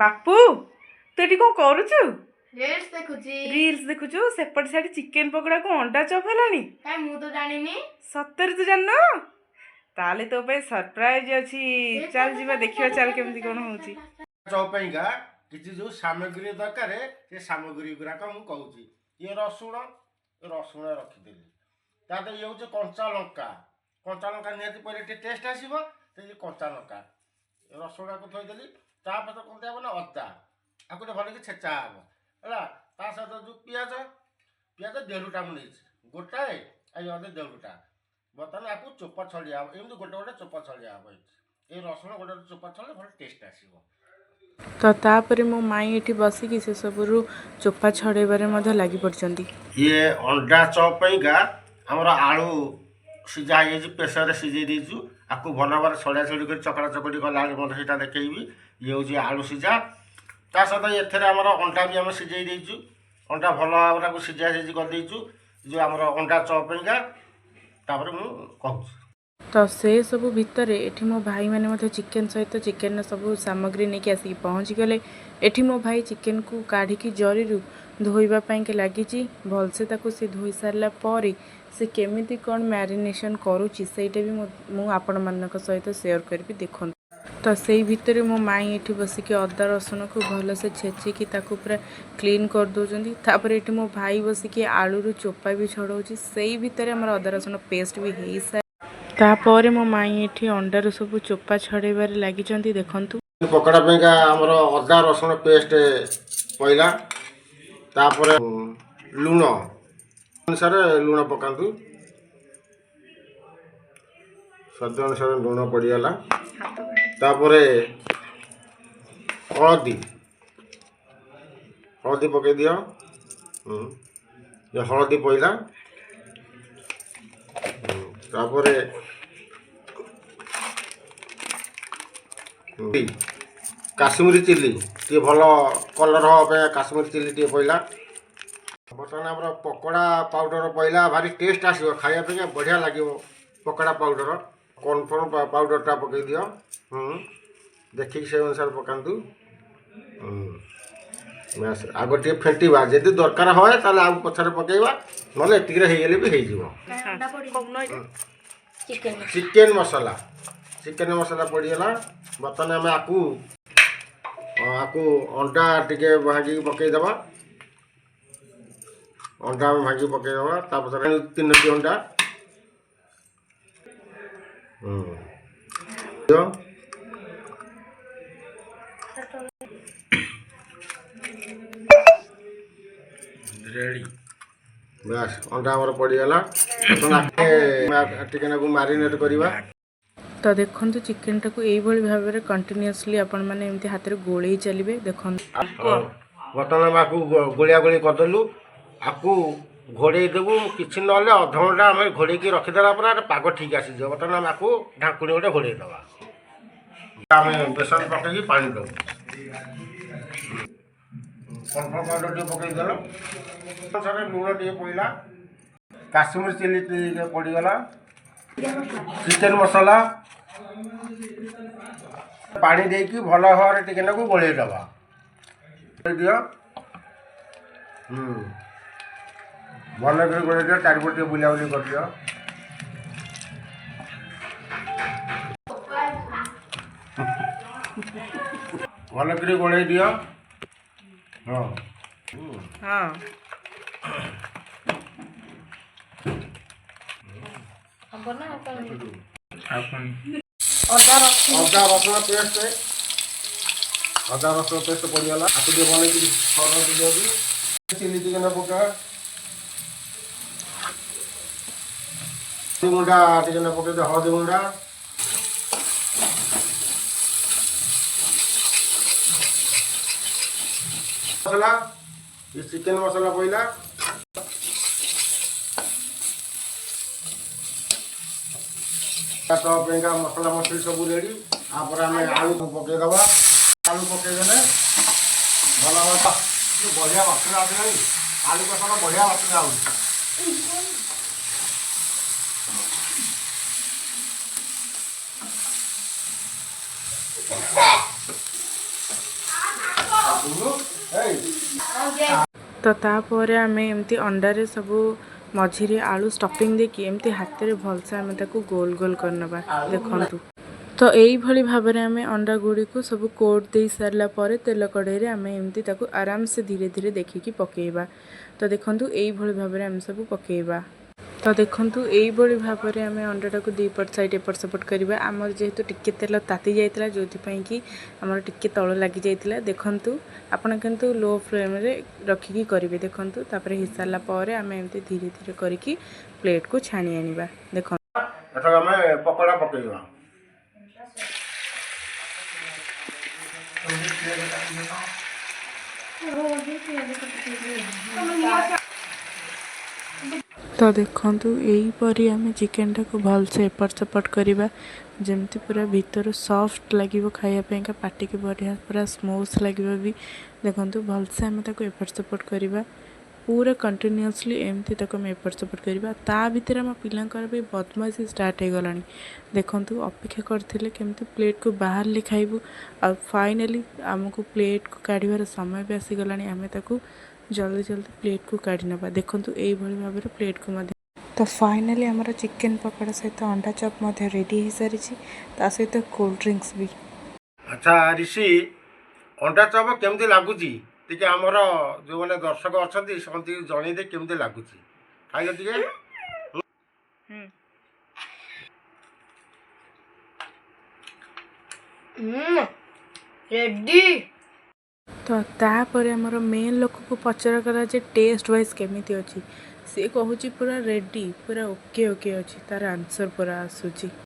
बापू तू ये कौन करुचु रील्स देखुचु सेपट साइड चिकेन पकोड़ा को अंडा चॉप हेलानी है मु तो जानिनी सत्तर तू जान ताले तो पे सरप्राइज अछि चल जीवा देखियो चल केमती कोन होउची चौपाईका किसी जो सामग्री दरकार से सामग्री गुराक मु कहूँ ये रसुण रखिदेली ताते ये हूँ कंचा लंका निहती पहले टेस्ट आसो कंचा लंका रसुण को थोदेली तापर तो कौन हम ना अदा आपको भल कि छेचा हम है ता सहित जो पिज देढ़टा मुझे गोटाए अदे देढ़टा बर्तमान आपको चोपा छड़िया हम एमती गोटे गोटे चोपा छड़िया हम ये रसुण गोटे चोपा छड़े भल टेस्ट आसो तो तापर मो माई एठी बसिकी से सबरु चोपा छड़ेबारे मध्य लागि पड़चंती ये अंडा चौपाईका हमर आलू सीझा है प्रेसर सीझे दीचु आपको भल भाव छड़ा छड़ी कर चकड़ा चकड़ी गला मतलब सीटा देखी ये हूँ आलू सीझा ता सहित एथेर आमर अंडा भी आम सीझे देचु अंडा भल भाव सीझा सीझी करदेचु जो आमर अंडा चौपाईका तापर मु कहूँ तो से सब भितर एठी मो भाई माने मध्य चिकेन सहित चिकेन सब सामग्री नहीं आसिक पहुँची गले एठी मो भाई चिकेन को काढ़ी जरी धोइबा के लगी भलसे ताको से धोई सारा पर से केमिति कौन मैरिनेशन करुच्ची सेटा भी मु आपण मानक सहित शेयर करबी देखो तो से भितर मो माई एठी बसिक अदा रसुण को भलसे छेचिकी ताको पूरा क्लीन कर दौरान तापर एठी मो भाई बसिक आलू चोपा भी छड़ाऊँगी से भितर आम अदा रसुण पेस्ट भी हो सारे तापर मो माई एठी अंडार सब चोपा छड़ेबारे लागिचंती देखंतु पकड़ा पेगा हमर अदा रसुण पेस्ट पइला तापर लूण अनुसार लूण पकांतु स्वाद अनुसार लूण पड़ीगला तापर हलदी पकई दियो ये हलदी पइला तापर काश्मीरी चिल्ली टे भल कलर हाँ काश्मीरी चिल्ली टे पड़ा बर्तमान आम पकोड़ा पाउडर पड़ा भारी टेस्ट आसो खाया बढ़िया लगे पकोड़ा पाउडर कॉर्नफ्लोर पाउडर पकई दियो देखिए से अनुसार पकातु आग टे फेंटा जदि दरकार है ताले आग पछारे पकेवा ना एतिक भी चिकेन मसला पड़ीगला बर्तमान आम आपको अंडा टिके भांगी पकईदबा अंडा भांगी पकईदबा तापर 3टी अंडा रेडी बस अंडा आमर पड़ीगला टिके मारिनेट करवा तो देखो चिकेन टाको यही भाव में कंटिन्यूअसली आपण मैंने एमती हाथ में गोले चलिए देखो बर्तमान आपको गोलिया गोली करदेलु आपको घोड़े देवु कि ना अधघंटा आम घोड़े रखीदेला पाग ठीक आसी बर्तमान आम आपको ढाकुणी गोटे घोड़े दवा आम बेसन पकई पानी दे कॉर्नफ्लोर पाउडर टे पकईदेल लुण टे पड़ा काश्मीर चिल्ली पड़ीगला चिकेन मसला पानी देकी भल भाव टिके गोले दबा दियो भल कर गोले दियो चारिपट बुलाबुली कर दियो भल कर गोले दियो हाँ हाँ अदा रसुण पेस्ट पड़ीगला आपको जो बन चिल्ली चिकेन पका गुंडा टिके पकई दे हलदी गुंडा मसला ये चिकेन मसला पड़ा चौपेगा मसला मसली सब रेडी आप आलू पकईदबा आलू पकईदे भल बढ़िया बासना आसलानी आलू कषा बढ़िया बासना आ ତ ତାପରେ ଆମେ ଏମିତି ଅଣ୍ଡାରେ ସବୁ ମଝିରେ ଆଳୁ ଷ୍ଟଫିଂ ଦେଇକି ଏମିତି ହାତରେ ଭଲସେ ଆମେ ତାକୁ ଗୋଲ ଗୋଲ କରିନେବା। ଦେଖନ୍ତୁ ତ ଏଇଭଳି ଭାବରେ ଆମେ ଅଣ୍ଡା ଗୁଡ଼ିକୁ ସବୁ କୋଟ୍ ଦେଇ ସାରିଲା ପରେ ତେଲ କଡ଼େଇରେ ଆମେ ଏମିତି ତାକୁ ଆରାମସେ ଧୀରେ ଧୀରେ ଦେଖିକି ପକେଇବା। ତ ଦେଖନ୍ତୁ ଏଇଭଳି ଭାବରେ ଆମେ ସବୁ ପକେଇବା। ତ ଦେଖନ୍ତୁ ଏଇଭଳି ଭାବରେ ଆମେ ଅଣ୍ଡାଟାକୁ ଦୁଇପଟ ସାଇଡ଼୍ ଏପଟ ସେପଟ କରିବା। ଆମର ଯେହେତୁ ଟିକେ ତେଲ ତାତି ଯାଇଥିଲା ଯେଉଁଥିପାଇଁ କି ଆମର ଟିକେ ତଳ ଲାଗିଯାଇଥିଲା। ଦେଖନ୍ତୁ ଆପଣ କିନ୍ତୁ ଲୋ ଫ୍ଲେମ୍ରେ ରଖିକି କରିବେ। ଦେଖନ୍ତୁ ତାପରେ ହେଇସାରିଲା ପରେ ଆମେ ଏମିତି ଧୀରେ ଧୀରେ କରିକି ପ୍ଲେଟ୍କୁ ଛାଣି ଆଣିବା। ଦେଖନ୍ତୁ ଏଥର ଆମେ ପକୋଡ଼ା ପକେଇବା। ତ ଦେଖନ୍ତୁ ଏଇପରି ଆମେ ଚିକେନଟାକୁ ଭଲସେ ଏପଟ ସେପଟ କରିବା ଯେମିତି ପୁରା ଭିତରୁ ସଫ୍ଟ ଲାଗିବ ଖାଇବା ପାଇଁକା, ପାଟିକି ବଢ଼ିଆ ପୁରା ସ୍ମୁଥ୍ ଲାଗିବ ବି। ଦେଖନ୍ତୁ ଭଲସେ ଆମେ ତାକୁ ଏପଟ ସେପଟ କରିବା, ପୁରା କଣ୍ଟିନ୍ୟୁଅସଲି ଏମିତି ତାକୁ ଆମେ ଏପଟ ସେପଟ କରିବା। ତା ଭିତରେ ଆମ ପିଲାଙ୍କର ବି ବଦମାସି ଷ୍ଟାର୍ଟ ହେଇଗଲାଣି। ଦେଖନ୍ତୁ ଅପେକ୍ଷା କରିଥିଲେ କେମିତି ପ୍ଲେଟ୍କୁ ବାହାରିଲେ ଖାଇବୁ, ଆଉ ଫାଇନାଲି ଆମକୁ ପ୍ଲେଟ୍କୁ କାଢ଼ିବାର ସମୟ ବି ଆସିଗଲାଣି। ଆମେ ତାକୁ ଜଲ୍ଦି ଜଲ୍ଦି ପ୍ଲେଟ୍କୁ କାଢ଼ି ନେବା। ଦେଖନ୍ତୁ ଏଇଭଳି ଭାବରେ ପ୍ଲେଟ୍କୁ ମଧ୍ୟ। ତ ଫାଇନାଲି ଆମର ଚିକେନ୍ ପକୋଡ଼ା ସହିତ ଅଣ୍ଡା ଚପ୍ ମଧ୍ୟ ରେଡ଼ି ହେଇସାରିଛି, ତା ସହିତ କୋଲ୍ଡ ଡ୍ରିଙ୍କସ୍ ବି। ଆଚ୍ଛା ରିଷି, ଅଣ୍ଡା ଚପ କେମିତି ଲାଗୁଛି ଟିକେ ଆମର ଯେଉଁମାନେ ଦର୍ଶକ ଅଛନ୍ତି ସମସ୍ତେ ଜଣେଇଦେ କେମିତି ଲାଗୁଛି। ଖାଇଲ ଟିକେ। ରେଡି। ତ ତାପରେ ଆମର ମେନ୍ ଲୋକକୁ ପଚରା କଲା ଯେ ଟେଷ୍ଟ ୱାଇଜ୍ କେମିତି ଅଛି। ସେ କହୁଛି ପୁରା ରେଡ଼ି, ପୁରା ଓକେ ଓକେ ଅଛି, ତା'ର ଆନ୍ସର୍ ପୁରା ଆସୁଛି।